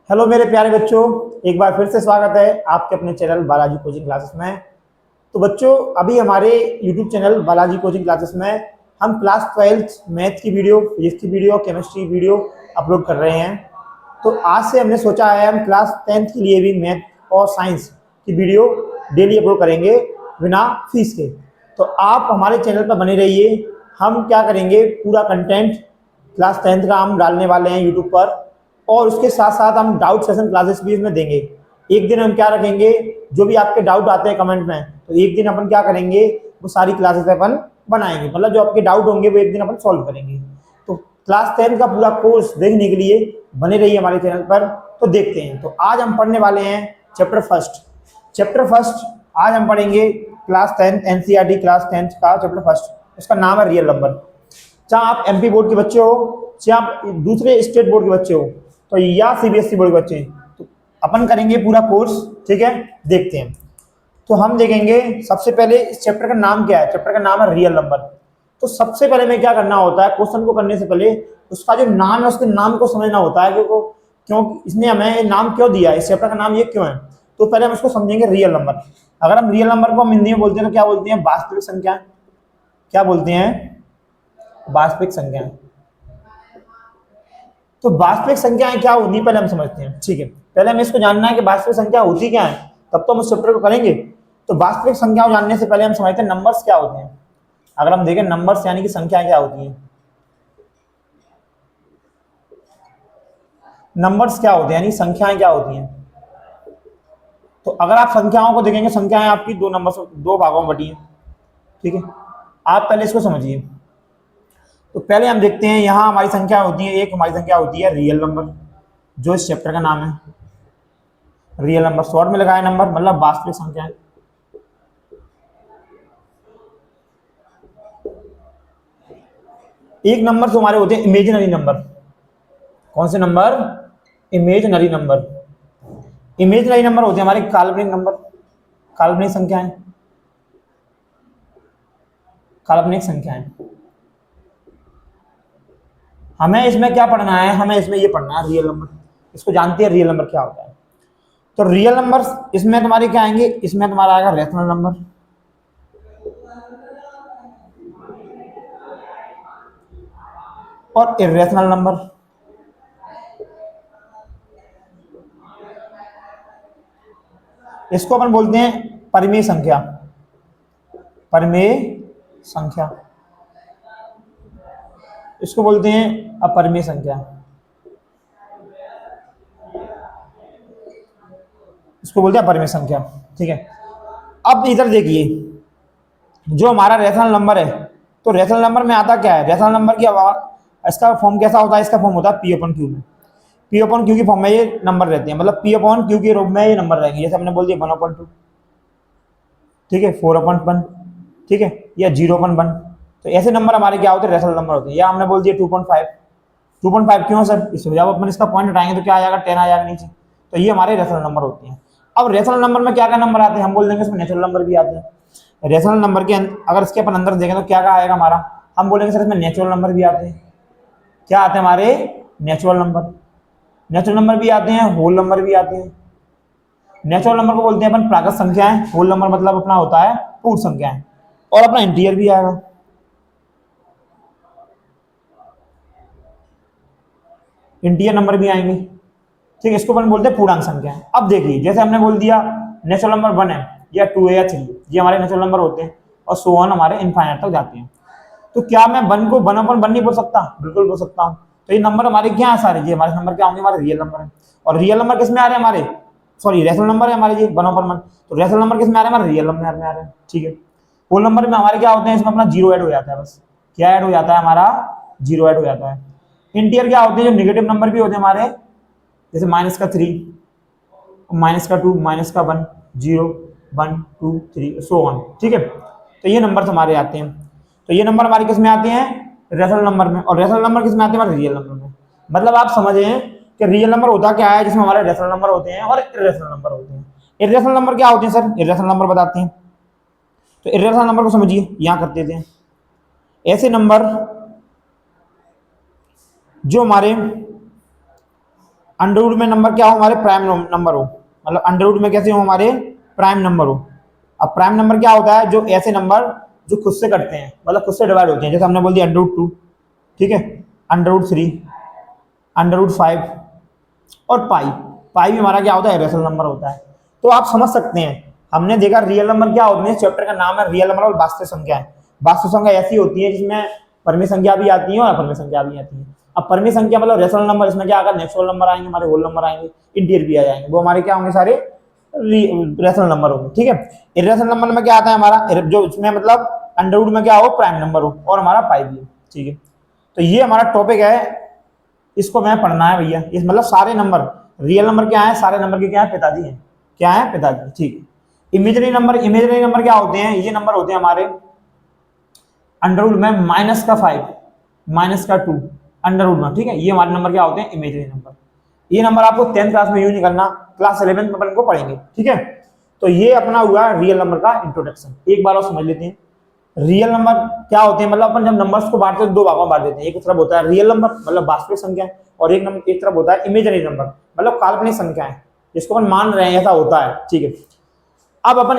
Hello मेरे प्यारे बच्चों, एक बार फिर से स्वागत है आपके अपने चैनल बालाजी कोचिंग क्लासेस में। तो बच्चों, अभी हमारे YouTube channel Balaji coaching classes में हम क्लास 12th मैथ की वीडियो, फिजिक्स की वीडियो, केमिस्ट्री वीडियो अपलोड कर रहे हैं। तो आज से हमने सोचा है हम क्लास 10th के लिए भी मैथ और साइंस की वीडियो डेली अपलोड करेंगे बिना फीस के। तो आप हमारे चैनल पर बने रहिए। हम क्या करेंगे, पूरा कंटेंट क्लास 10th का हम डालने वाले हैं यूट्यूब पर, और उसके साथ साथ हम डाउट सेशन क्लासेस भी इसमें देंगे। एक दिन हम क्या रखेंगे, जो भी आपके डाउट आते हैं कमेंट में, तो एक दिन अपन क्या करेंगे, वो सारी क्लासेस अपन बनाएंगे। मतलब जो आपके डाउट होंगे वो एक दिन अपन सॉल्व करेंगे। तो क्लास 10 का पूरा कोर्स देखने के लिए बने रहिए हमारे चैनल पर। तो देखते हैं, तो आज हम पढ़ने वाले हैं चैप्टर फर्स्ट। आज हम पढ़ेंगे क्लास 10 एनसीईआरटी क्लास 10 का चैप्टर फर्स्ट। उसका नाम है रियल नंबर। चाहे आप एमपी बोर्ड के बच्चे हो, चाहे आप दूसरे स्टेट बोर्ड के बच्चे हो, तो या सीबीएसई बोर्ड के बच्चे, तो अपन करेंगे पूरा कोर्स। ठीक है, देखते हैं। तो हम देखेंगे सबसे पहले इस चैप्टर का नाम क्या है। चैप्टर का नाम है रियल नंबर। तो सबसे पहले में क्या करना होता है, क्वेश्चन को करने से पहले उसका जो नाम है उसके नाम को समझना होता है कि क्यों इसने हमें नाम क्यों दिया है, इस चैप्टर का नाम ये क्यों है। तो पहले हम इसको समझेंगे रियल नंबर। अगर हम रियल नंबर को हम हिंदी में बोलते हैं तो क्या बोलते हैं, वास्तविक संख्या। क्या बोलते हैं, वास्तविक संख्याएं। तो वास्तविक संख्याएं क्या होती है पहले हम समझते हैं। ठीक है, पहले हमें इसको जानना है कि वास्तविक संख्या होती क्या है, तब तो हम उस चैप्टर को करेंगे। तो वास्तविक संख्याओं जानने से पहले हम समझते हैं नंबर्स क्या होते हैं। अगर हम देखें नंबर्स यानी कि संख्याएं क्या होती हैं, नंबर्स क्या होते हैं यानी संख्याएं क्या होती हैं। तो अगर आप संख्याओं को देखेंगे, संख्याएं आपकी दो नंबर दो भागों में बटी हैं। ठीक है, आप पहले इसको समझिए। तो पहले हम देखते हैं, यहाँ हमारी संख्या होती है, एक हमारी संख्या होती है रियल नंबर, जो इस चैप्टर का नाम है। रियल नंबर शॉर्ट में लगाए नंबर, मतलब वास्तविक संख्या है। एक नंबर जो हमारे होते हैं इमेजिनरी नंबर। कौन से number, imaginary number. Imaginary number होते हैं हमारे काल्पनिक नंबर, काल्पनिक संख्याएं, काल्पनिक संख्याएं। हमें इसमें क्या पढ़ना है, हमें इसमें ये पढ़ना है रियल नंबर। इसको जानते हैं रियल नंबर क्या होता है। तो रियल नंबर इसमें तुम्हारे क्या आएंगे, इसमें तुम्हारा आएगा रेशनल नंबर, और इरेशनल नंबर। इसको अपन बोलते हैं परिमेय संख्या, परिमेय संख्या। इसको बोलते हैं अपरिमेय संख्या, इसको बोलते हैं अपरिमेय संख्या। ठीक है, अब इधर देखिए, जो हमारा रेशनल नंबर है, तो रेशनल नंबर में आता क्या है, रेशनल नंबर की इसका फॉर्म कैसा होता है, इसका फॉर्म होता है पी अपन क्यू में। पी अपन क्यू की फॉर्म में ये नंबर रहते हैं, मतलब पी अपन क्यू के रूप में ये नंबर रहेंगे। जैसे हमने बोल दिया 1/2, ठीक है, 4/1, ठीक है, या 0/1। तो ऐसे नंबर हमारे क्या होते हैं, रेशनल नंबर होते हैं। या हमने बोल दिया 2.5। 2.5 क्यों सर, इसमें जब अपन इसका पॉइंट हटाएंगे तो क्या आ जाएगा, 10 आ जाएगा नीचे। तो ये हमारे रेशनल नंबर होते हैं। अब रेशनल नंबर में क्या क्या नंबर आते हैं, हम बोल देंगे इसमें नेचुरल नंबर भी आते हैं। रेशनल नंबर के अगर इसके अपन अंदर देखें तो क्या क्या आएगा हमारा, हम बोलेंगे सर इसमें नेचुरल नंबर भी आते हैं। क्या आते हैं हमारे, नेचुरल नंबर। नेचुरल नंबर भी आते हैं, होल नंबर भी आते हैं। नेचुरल नंबर को बोलते हैं अपन प्राकृत संख्याएं, होल नंबर मतलब अपना होता है पूर्ण संख्याएं, और अपना इंटीजर भी आएगा। इंटीजर नंबर भी आएंगे। ठीक है, इसको अपन बोलते हैं पूर्णांक संख्या। अब देखिए, जैसे हमने बोल दिया नेचुरल नंबर 1 है या 2 है या 3, ये हमारे नेचुरल नंबर होते हैं, और सो ऑन हमारे इनफाइनाइट तक जाते हैं। तो क्या मैं 1 को 1/1 नहीं बोल सकता, बिल्कुल बोल सकता हूँ। तो ये नंबर हमारे क्या है सारे, ये हमारे नंबर क्या होंगे, हमारे रियल नंबर है। और रियल नंबर किस में आ रहे हैं हमारे, सॉरी रेशनल नंबर है हमारे ये 1/1। तो रेशनल नंबर किस में आ रहे हैं, हमारे रियल नंबर में आ रहे हैं। ठीक है, होल नंबर में हमारे क्या होते हैं, इसमें अपना जीरो ऐड हो जाता है, बस क्या ऐड हो जाता है हमारा, जीरो ऐड हो जाता है। इंटीजर क्या होते हैं, जो निगेटिव नंबर भी होते हैं हमारे, जैसे -3, -2, -1, 0, 1, 2, 3 सो ऑन। ठीक है, तो ये नंबर हमारे आते हैं। तो ये नंबर हमारे किस में आते हैं, रेशनल नंबर में। और रेशनल नंबर किस में आते हैं, हमारे रियल नंबर में। मतलब आप समझें कि रियल नंबर होता क्या है, जिसमें हमारे रेशनल नंबर होते हैं और इरेशनल नंबर होते हैं। इरेशनल नंबर क्या होते हैं सर, इरेशनल नंबर बताते हैं। तो इरेशनल नंबर को समझिए, यहां करते थे ऐसे नंबर जो हमारे अंडर रूट में नंबर क्या हो, हमारे प्राइम नंबर हो, मतलब अंडर रूट में कैसे हो, हमारे प्राइम नंबर हो। अब प्राइम नंबर क्या होता है, जो ऐसे नंबर जो खुद से कटते हैं, मतलब खुद से डिवाइड होते हैं, जैसे हमने बोल दिया अंडर रूट 2, ठीक है, अंडर रूट 3, अंडर रूट 5 और पाई। पाई भी हमारा क्या होता है, रेशनल नंबर होता है। तो आप समझ सकते हैं, हमने देखा रियल नंबर क्या होते हैं, चैप्टर का नाम है रियल नंबर और वास्तविक संख्या है। वास्तविक संख्या ऐसी होती है जिसमें परमी संख्या भी आती है और अपरमी संख्या भी आती है। अब परमी संख्या मतलब रेशनल नंबर, इसमें क्या आएगा, नेचुरल नंबर आएंगे, हमारे होल नंबर आएंगे, इंटीजर भी आ जाएंगे, वो हमारे क्या होंगे, सारे रेशनल नंबर होंगे, ठीक है। इरेशनल नंबर में क्या आता है हमारा, जो इसमें मतलब अंडर रूट में क्या हो, प्राइम नंबर हो और हमारा पाई भी हो, ठीक है। तो ये हमारा टॉपिक है, इसको मैं पढ़ना है भैया। इस मतलब सारे नंबर, रियल नंबर क्या है, सारे नंबर के क्या है, पिताजी हैं, क्या है, पिताजी, ठीक है। इमेजनरी नंबर, इमेजनरी नंबर क्या होते हैं, ये नंबर होते हैं हमारे अंडर रूट में -5, -2 अंडर रूट में, ठीक है। ये हमारे नंबर क्या होते हैं, इमेजनरी नंबर। ये नंबर आपको 10th क्लास में यूज नहीं करना, क्लास 11th में अपन को पढ़ेंगे, ठीक है। तो ये अपना हुआ रियल नंबर का इंट्रोडक्शन। एक बार और समझ लेते हैं रियल नंबर क्या होते हैं। मतलब अपन जब नंबर्स को बांटते हैं दो भागों में बांट देते हैं, एक तरफ होता है रियल नंबर मतलब वास्तविक संख्या, और एक तरफ होता है इमेजनरी नंबर मतलब काल्पनिक संख्याएं, जिसको अपन मान रहे हैं ऐसा होता है, ठीक है। अब अपन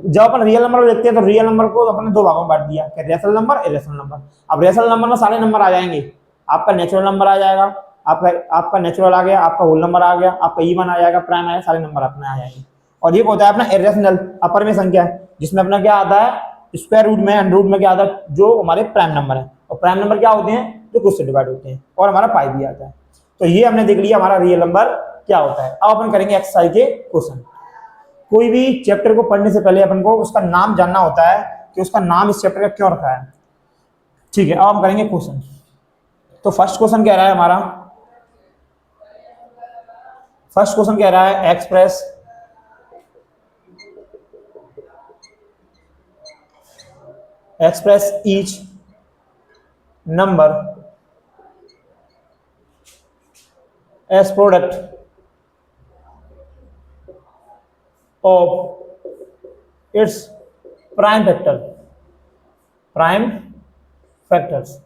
जब अपन रियल नंबर देखते हैं तो रियल नंबर को अपन ने दो भागों में बांट दिया, रेशनल नंबर, इरेशनल नंबर। अब रेशनल नंबर में सारे नंबर आ जाएंगे, आपका नेचुरल नंबर आ जाएगा, आपका नेचुरल आ गया, आपका होल नंबर आ गया, आपका इवन आ जाएगा, प्राइम आ जाएगा, सारे नंबर अपने आ जाएंगे। और ये होता है अपना इरेशनल, अपर में संख्या, जिसमें अपना क्या आता है, स्क्वायर रूट में, अंडर रूट में क्या आता है, जो हमारे प्राइम नंबर है। और प्राइम नंबर क्या होते हैं, जो कुछ से डिवाइड होते हैं, और हमारा पाई भी आता है। तो ये हमने देख लिया हमारा रियल नंबर क्या होता है। अब अपन करेंगे एक्सरसाइज के क्वेश्चन। कोई भी चैप्टर को पढ़ने से पहले अपन को उसका नाम जानना होता है कि उसका नाम इस चैप्टर का क्यों रखा है, ठीक है। अब हम करेंगे क्वेश्चन। तो फर्स्ट क्वेश्चन कह रहा है हमारा, फर्स्ट क्वेश्चन कह रहा है express each number as product of its prime factors,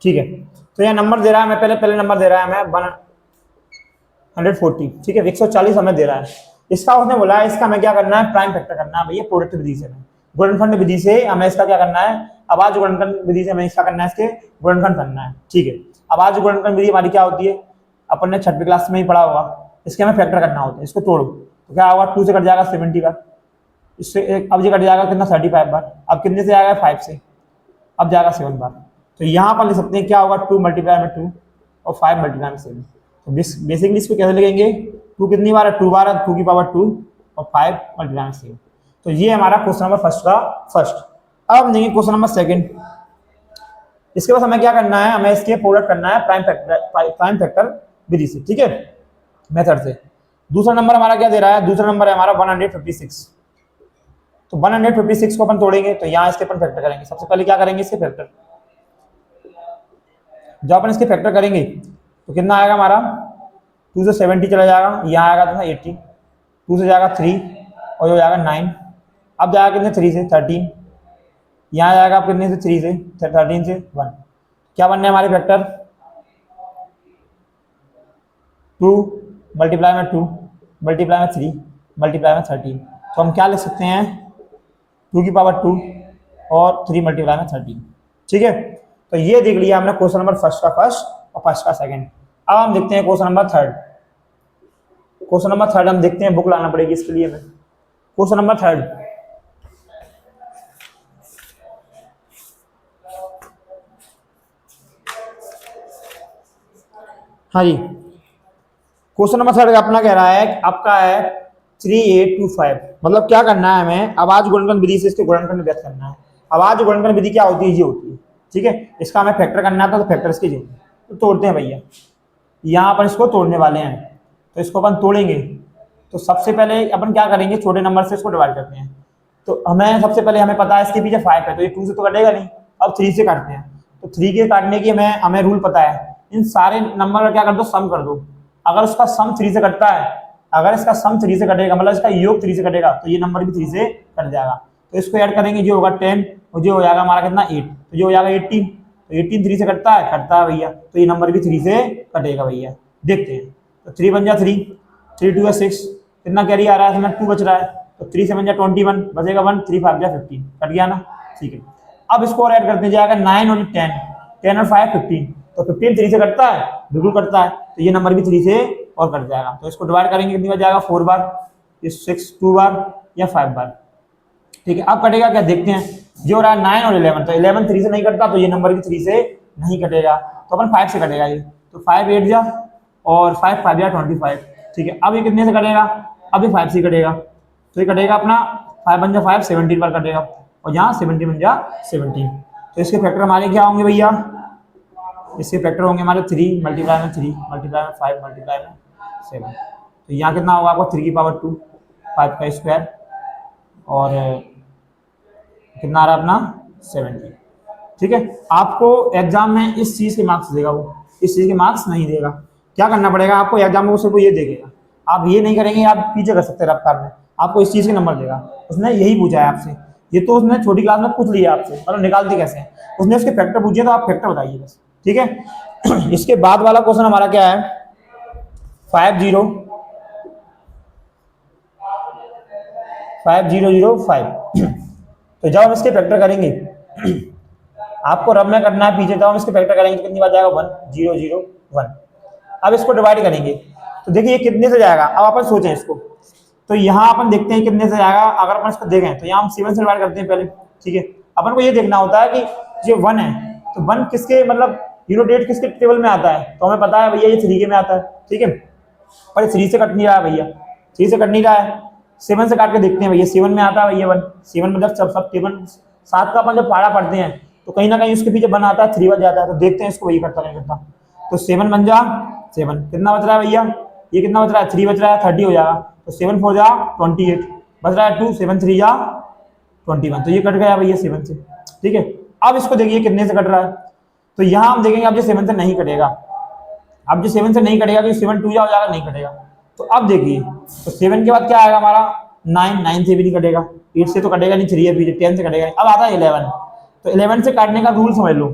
ठीक है। तो यह नंबर दे रहा है, मैं पहले नंबर दे रहा है हमें 140, ठीक है, 140 हमें दे रहा है। इसका उसने बोला है, इसका हमें क्या करना है, प्राइम फैक्टर करना है भैया, प्रोडक्ट विधि से, गुणनखंड विधि से हमें इसका क्या करना है, अभाज्य गुणनखंड विधि से हमें इसका करना है, इसके गुणनखंड करना है, ठीक है। अभाज्य गुणनखंड विधि हमारी क्या होती है, अपन ने 6वीं क्लास में ही पढ़ा होगा। इसके हमें फैक्टर करना होता है, इसको तोड़ो तो क्या होगा, 2 से कट जाएगा 70 बार, इससे अब ये कट जाएगा कितना, 35 बार। अब कितने से आएगा, 5 से, अब जाएगा 7 बार। तो यहाँ पर लिख सकते हैं क्या होगा, 2 मल्टीप्लाई में 2 और 5 मल्टीप्लाई में 7। तो बेसिकली इसको कैसे लिखेंगे, 2 कितनी बार है, 2 बार है, 2 की पावर 2 और 5 मल्टीप्लाई में 7। तो ये हमारा क्वेश्चन नंबर फर्स्ट का फर्स्ट। अब हम देखेंगे क्वेश्चन नंबर सेकंड। इसके बाद हमें क्या करना है, हमें इसके प्रोडक्ट करना है प्राइम फैक्टर विधि से, ठीक है, मेथड से। दूसरा नंबर हमारा क्या दे रहा है, दूसरा नंबर है हमारा 156। तो 156 को अपन तोड़ेंगे, तो यहाँ इसके अपन फैक्टर करेंगे। सबसे पहले क्या करेंगे, इसके फैक्टर। जब अपन इसके फैक्टर करेंगे तो कितना आएगा हमारा, 2 से 70 चला जाएगा, यहाँ आएगा तो 80, 2 से जाएगा 3 और जो जाएगा 9। अब जाएगा कितने, 3 से 13, यहाँ जाएगा आप कितने से, 3 से 13 से 1। क्या बनने हमारे फैक्टर, 2 मल्टीप्लाई में 2 मल्टीप्लाई में 3 मल्टीप्लाई में 13। तो हम क्या लिख सकते हैं, 2 की पावर 2 और 3 मल्टीप्लाई में 13, ठीक है। तो ये देख लिया हमने क्वेश्चन नंबर फर्स्ट का फर्स्ट और फर्स्ट का सेकंड। अब हम देखते हैं question number third. Question number third हम देखते हैं, बुक लाना पड़ेगी इसके लिए हमें। क्वेश्चन नंबर थर्ड, हाँ जी, क्वेश्चन नंबर थर्ड अपना कह रहा है, आपका है 3825। मतलब क्या करना है हमें, अभाज्य गुणनखंड विधि से इसके गुणनखंड व्यक्त करना है। अभाज्य गुणनखंड विधि क्या होती है, ये होती है, ठीक है। इसका हमें फैक्टर करना था, तो फैक्टर इसके जो तो तोड़ते हैं भैया। यहाँ अपन इसको तोड़ने वाले हैं, तो इसको अपन तोड़ेंगे। तो सबसे पहले अपन क्या करेंगे, छोटे नंबर से इसको डिवाइड करते हैं। तो हमें सबसे पहले हमें पता है इसके पीछे 5 है, तो ये 2 से तो कटेगा नहीं। अब 3 से काटते हैं, तो 3 के काटने की हमें रूल पता है, इन सारे नंबर का क्या कर दो, सम कर दो। अगर उसका सम 3 से कटता है, अगर इसका सम 3 से कटेगा, मतलब इसका योग 3 से कटेगा, तो ये नंबर भी 3 से कट जाएगा। तो इसको ऐड करेंगे, जो होगा 10 और जो हो जाएगा हमारा कितना 8, तो जो हो जाएगा 18। तो 18 3 से कटता है भैया, तो ये नंबर भी 3 से कटेगा भैया। देखते हैं, तो 3 बन जा 3, 3 2 6, कितना कैरी आ रहा है इसमें 2 बच रहा है, तो 3 से बन जा 21, बचेगा 1, 3 5 जा 15, कट गया ना, ठीक है। अब इसको और ऐड करते जाएगा 9 और 10, 10 और 5 15, तो 15 3 से कटता है, बिल्कुल कटता है, तो ये नंबर भी 3 से और कट जाएगा। तो इसको डिवाइड करेंगे कितनी बार जाएगा, 4 बार, ये 6 2 बार या 5 बार, ठीक है। अब कटेगा क्या देखते हैं, जो रहा 9 और 11, तो 11 3 से नहीं कटता, तो ये नंबर भी 3 से नहीं कटेगा, तो अपन 5 से कटेगा ये, तो 5 8 जा और 5 5 जा 25, ठीक है। अब ये कितने से कटेगा, अब ये 5 से कटेगा, तो ये कटेगा अपना 5 बन जा 5 17 बार कटेगा, और यहाँ 70 बन जा 17, तो इसके फैक्टर हमारे क्या होंगे भैया, इसके फैक्टर होंगे हमारे 3 मल्टीप्लाई में 3 मल्टीप्लाई में 5 मल्टीप्लाई में 7, तो यहाँ कितना होगा आपको 3 की पावर 2, 5 का स्क्वायर, और कितना आ रहा है अपना 70, ठीक है। आपको एग्जाम में इस चीज के मार्क्स देगा, वो इस चीज के मार्क्स नहीं देगा। क्या करना पड़ेगा आपको एग्जाम में, उससे वो ये देगा, आप ये नहीं करेंगे, आप पीछे कर सकते हैं रफ्तार में, आपको इस चीज के नंबर देगा। उसने यही पूछा है आपसे, ये तो उसने छोटी क्लास में पूछ लिया आपसे, मतलब निकालते कैसे हैं, उसने उसके फैक्टर पूछे, तो आप फैक्टर बताइए बस, ठीक है। इसके बाद वाला क्वेश्चन हमारा क्या है, 5005, तो जब हम इसके फैक्टर करेंगे, आपको रब में करना है पीछे, जब हम इसके फैक्टर करेंगे तो कितनी बार जाएगा 1001। अब इसको डिवाइड करेंगे, तो देखिए ये कितने से जाएगा, अब अपन सोचें इसको, तो यहाँ अपन देखते हैं कितने से जाएगा। अगर अपन इसको देखें तो यहाँ हम 7 से डिवाइड करते हैं पहले, ठीक है। अपन को ये देखना होता है कि जो 1 है, तो 1 किसके मतलब जीरो डेट किसके टेबल में आता है, तो हमें पता है भैया ये 3 के में आता है, ठीक है। पर 3 से कट नहीं रहा है भैया, 3 से कट नहीं रहा है, 7 से काट के देखते हैं भैया, 7 में आता है भैया 1, 7 मतलब सब टेबल 7 का अपन जब पारा पढ़ते हैं तो कहीं ना कहीं उसके पीछे 1 आता है, 3 बच जाता है, तो देखते हैं इसको वही करता नहीं करता। तो 7 बन जा 7, कितना बच रहा है भैया, ये कितना बच रहा है 3 बच रहा है, 30 हो जाएगा, तो 7 4 जा 28, बच रहा है 2, 7 3 जा 21, तो ये कट गया भैया 7 से, ठीक है। अब इसको देखिए कितने से कट रहा है, तो यहाँ हम देखेंगे अब जो 7 से नहीं कटेगा, अब जो 7 से नहीं कटेगा तो 7 2 जा हो जाएगा, नहीं कटेगा। तो अब देखिए, तो 7 के बाद क्या आएगा हमारा 9, 9 से भी नहीं कटेगा, 8 से तो कटेगा नहीं, 3 है पीछे, 10 से कटेगा नहीं। अब आता है 11, तो 11 से काटने का रूल समझ लो,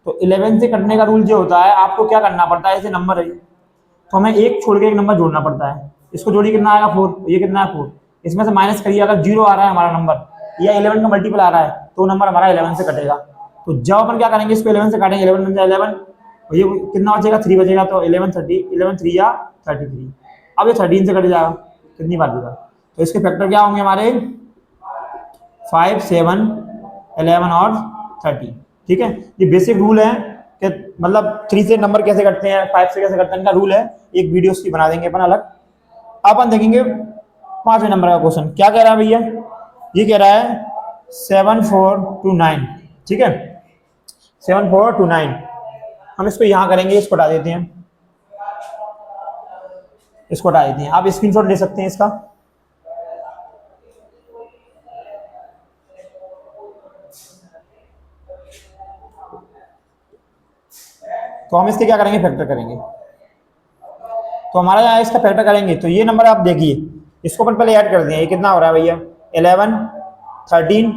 तो 11 से कटने का रूल जो होता है, आपको क्या करना पड़ता है, ऐसे नंबर है तो हमें एक छोड़ के एक नंबर जोड़ना पड़ता है, इसको जोड़िए कितना आएगा 4, ये कितना है 4, इसमें से माइनस करिए, अगर 0 आ रहा है हमारा नंबर या 11 का मल्टीपल आ रहा है तो नंबर हमारा 11 से कटेगा। तो जब अपन क्या करेंगे, इसको 11 से काटेंगे, 11 बन जाए 11, और ये कितना बचेगा 3 बचेगा, तो 11 30, 11 3 या 33, अब ये 13 से कट जाएगा, कितनी बार देगा, तो इसके फैक्टर क्या होंगे हमारे 5 7 11 और 30, ठीक है। ये बेसिक रूल है कि मतलब 3 से नंबर कैसे करते हैं, 5 से कैसे करते हैं, इनका रूल है, एक वीडियो उसकी बना देंगे अपन अलग। अपन देखेंगे 5वें नंबर का क्वेश्चन, क्या कह रहा है भैया, ये कह रहा है 7429, ठीक है, 7429। हम इसको यहाँ करेंगे, इसको हटा देते हैं, इसको हटा देते हैं, आप स्क्रीनशॉट ले सकते हैं इसका। तो हम इसके क्या करेंगे, फैक्टर करेंगे, तो हमारा यहाँ इसका फैक्टर करेंगे, तो ये नंबर आप देखिए, इसको अपन पहले ऐड कर दिए, ये कितना हो रहा है भैया 11 13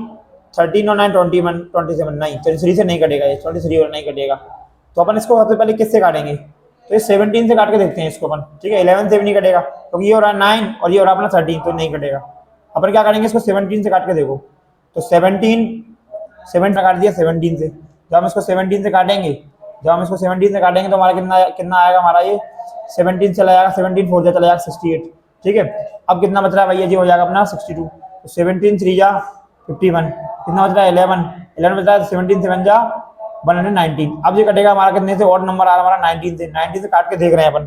13 और 9 21 27, नहीं 23 से नहीं कटेगा, ये 23 और नहीं कटेगा, तो अपन इसको सबसे पहले किससे काटेंगे, तो ये 17 से काट के देखते हैं इसको अपन, ठीक है। 11 से भी नहीं कटेगा क्योंकि ये हो रहा है 9 और ये हो रहा है अपना 13, तो नहीं कटेगा। अपन क्या करेंगे, इसको 17 से काट के देखो, तो 7 काट दिया 17 से, जब हम इसको 17 से काटेंगे, जब हम इसको 17 से काटेंगे तो हमारा कितना कितना आएगा, हमारा ये 17 चला जाएगा, 17 4 चला जाएगा 68, ठीक है। अब कितना बच रहा है भैया जी, हो जाएगा अपना 62, तो 17 3 जा 51, कितना बच रहा है 11, 11 बच रहा है 17 से बन जा 119। अब ये कटेगा हमारा कितने से, और नंबर आ रहा है हमारा 19 से, 19 से काट के देख रहे हैं अपन,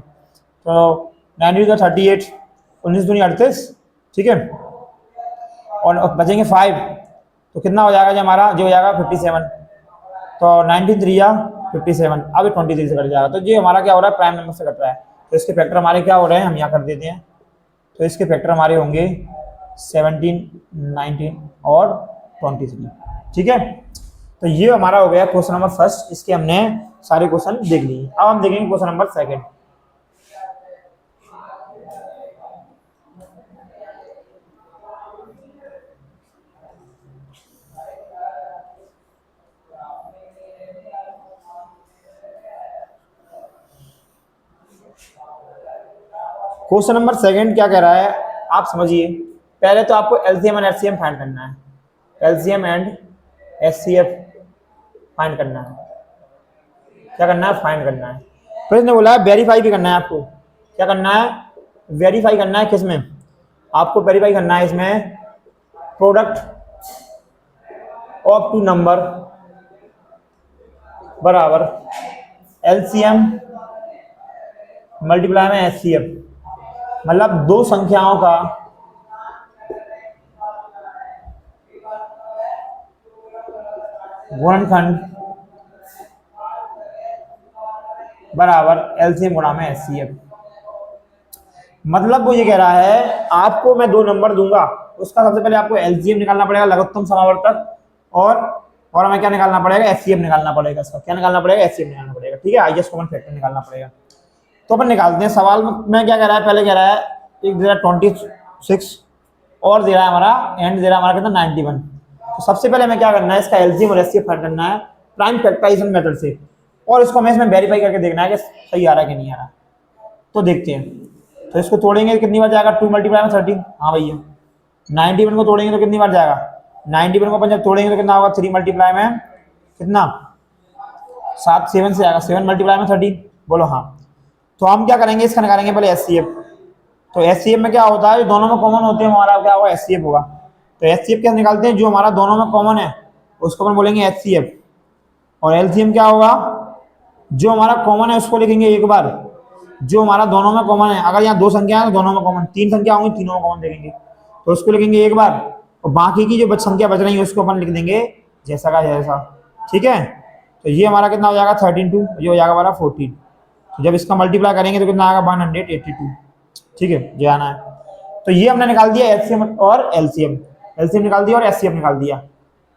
तो 19 का 38, 19 दूनी 38, ठीक है, और बचेंगे 5, तो कितना हो जाएगा जो हमारा, जो हो जाएगा 57, तो 19 3 या 57, अब 23 से कट जाएगा, तो ये हमारा क्या हो रहा है, प्राइम नंबर से कट रहा है, तो इसके फैक्टर हमारे क्या हो रहे हैं, हम यहाँ कर देते हैं, तो इसके फैक्टर हमारे होंगे 17 19 और 23, ठीक है। तो ये हमारा हो गया क्वेश्चन नंबर फर्स्ट, इसके हमने सारे क्वेश्चन देख लिए। अब हम देखेंगे question number second. Question number second क्या कह रहा है, आप समझिए। पहले तो आपको एलसीएम एंड एचसीएफ फाइंड करना है, एलसीएम एंड एचसीएफ फाइंड करना है। क्या करना है? फाइंड करना है। फिर इसने बोला है वेरीफाई भी करना है आपको। क्या करना है? वेरीफाई करना है। किसमें? आपको वेरीफाई करना है इसमें प्रोडक्ट ऑफ टू नंबर बराबर एलसीएम मल्टीप्लाई में एचसीएफ, मतलब दो संख्याओं का गुणनखंड बराबर एलसीएम गुणा में एचसीएफ। मतलब वो ये कह रहा है आपको मैं दो नंबर दूंगा, उसका सबसे पहले आपको एलसीएम निकालना पड़ेगा, लघुत्तम समावर्तक, और हमें क्या निकालना पड़ेगा? एचसीएफ निकालना पड़ेगा। इसका क्या निकालना पड़ेगा? एचसीएफ निकालना पड़ेगा। ठीक है, हाईएस्ट कॉमन फैक्टर निकालना पड़ेगा। तो अपन निकालते हैं। सवाल में क्या कह रहा है? पहले कह रहा है एक दे रहा 26 और दे रहा है हमारा एंड दे रहा है हमारा कितना 91। तो सबसे पहले हमें क्या करना है? इसका एलसीएम और एचसीएफ फाइंड करना है प्राइम फैक्टराइजेशन मेथड से, और इसको हमें इसमें वेरीफाई करके देखना है कि सही आ रहा है कि नहीं आ रहा। तो देखते हैं। तो इसको तोड़ेंगे कितनी बार जाएगा? 2 मल्टीप्लाई में 13। हाँ भैया 91 को तोड़ेंगे तो कितनी बार जाएगा? 91 को अपन जब तोड़ेंगे तो कितना होगा? 3 मल्टीप्लाई में कितना? 7 7 से आएगा। 7 मल्टीप्लाई में 13। बोलो हाँ। तो हम क्या करेंगे? इसका निकालेंगे पहले एचसीएफ। तो एचसीएफ में क्या होता है? जो दोनों में कॉमन होते हैं हमारा क्या होगा? एचसीएफ होगा। तो एचसीएफ कैसे निकालते हैं? जो हमारा दोनों में कॉमन है उसको अपन बोलेंगे एचसीएफ, और एलसीएम क्या होगा? जो हमारा कॉमन है उसको लिखेंगे एक बार, जो हमारा दोनों में कॉमन है। अगर यहाँ दो संख्या है तो दोनों में कॉमन, तीन संख्या होंगी तीनों में कॉमन देखेंगे तो उसको लिखेंगे एक बार, और बाकी की जो संख्या बच रही है उसको अपन लिख देंगे जैसा का जैसा। ठीक है, तो ये हमारा कितना हो जाएगा? 13 ये हो जाएगा हमारा 14। तो जब इसका मल्टीप्लाई करेंगे तो कितना आएगा? 182। ठीक है, ये आना है। तो ये हमने निकाल दिया एचसीएम और एलसीएम, एलसीएम निकाल दिया और एचसीएफ निकाल दिया।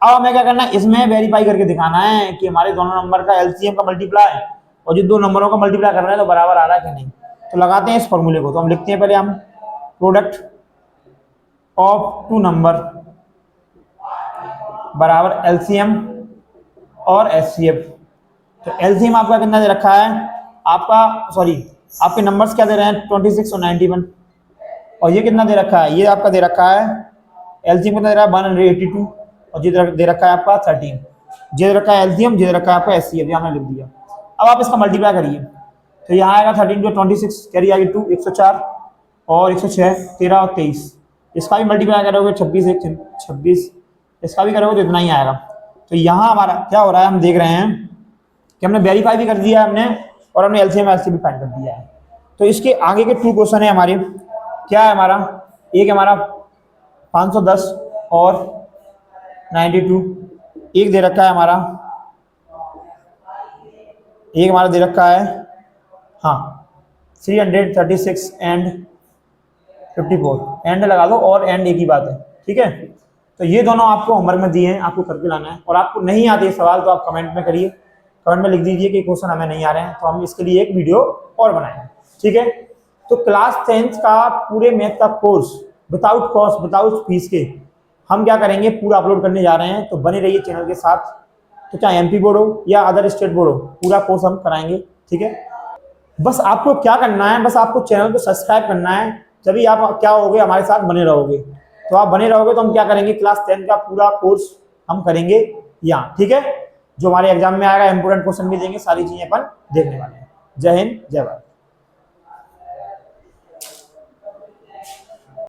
अब हमें क्या करना है? इसमें वेरीफाई करके दिखाना है कि हमारे दोनों नंबर का एलसीएम का मल्टीप्लाई और जो दो नंबरों का मल्टीप्लाई कर रहे हैं तो बराबर आ रहा है कि नहीं। तो लगाते हैं इस फॉर्मूले को। तो हम लिखते हैं पहले हम प्रोडक्ट ऑफ टू नंबर बराबर एलसीएम और एचसीएफ। तो एलसीएम आपका कितना दे रखा है? आपके नंबर्स क्या दे रहे हैं? 26 और 91। और ये कितना दे रखा है? ये आपका दे रखा है एलसीएम कितना दे रहा है? 182, और ये दे रखा है आपका 13। ये दे रखा है एलसीएम, ये दे रखा है आपका एचसीएफ, ये हमने लिख दिया। अब आप इसका मल्टीप्लाई करिए तो यहाँ आएगा 13 जो 26 कैरी आएगी 2 104 और 106 13 और 23। इसका भी मल्टीप्लाई करोगे 26 इसका भी करोगे तो इतना ही आएगा। तो यहाँ हमारा क्या हो रहा है? हम देख रहे हैं कि हमने वेरीफाई भी कर दिया हमने, और हमने एलसीएम एचसीएफ भी फाइंड कर दिया है। तो इसके आगे के 2 क्वेश्चन है हमारे। क्या है हमारा? एक हमारा 510 और 92, एक दे रखा है हमारा, एक हमारा दे रखा है हाँ 336 एंड 54। एंड लगा दो और एंड एक ही बात है। ठीक है, तो ये दोनों आपको होमवर्क में दिए हैं, आपको करके लाना है। और आपको नहीं आते सवाल तो आप कमेंट में करिए, कमेंट में लिख दीजिए कि क्वेश्चन हमें नहीं आ रहे हैं, तो हम इसके लिए एक वीडियो और बनाएंगे। ठीक है, तो क्लास 10th का पूरे मैथ का course without cost without fees के हम क्या करेंगे? पूरा अपलोड करने जा रहे हैं। तो बने रहिए चैनल के साथ। तो चाहे एमपी बोर्ड हो या अदर स्टेट बोर्ड हो, पूरा कोर्स हम कराएंगे। ठीक है, बस आपको क्या करना है? बस आपको चैनल को सब्सक्राइब करना है, तभी आप क्या होगे? हमारे साथ बने रहोगे। तो आप बने रहोगे तो हम क्या करेंगे? क्लास 10 का पूरा कोर्स हम करेंगे यहाँ। ठीक है, जो हमारे एग्जाम में आएगा इंपोर्टेंट क्वेश्चन भी देंगे, सारी चीजें अपन देखने वाले हैं। जय हिंद, जय भारत।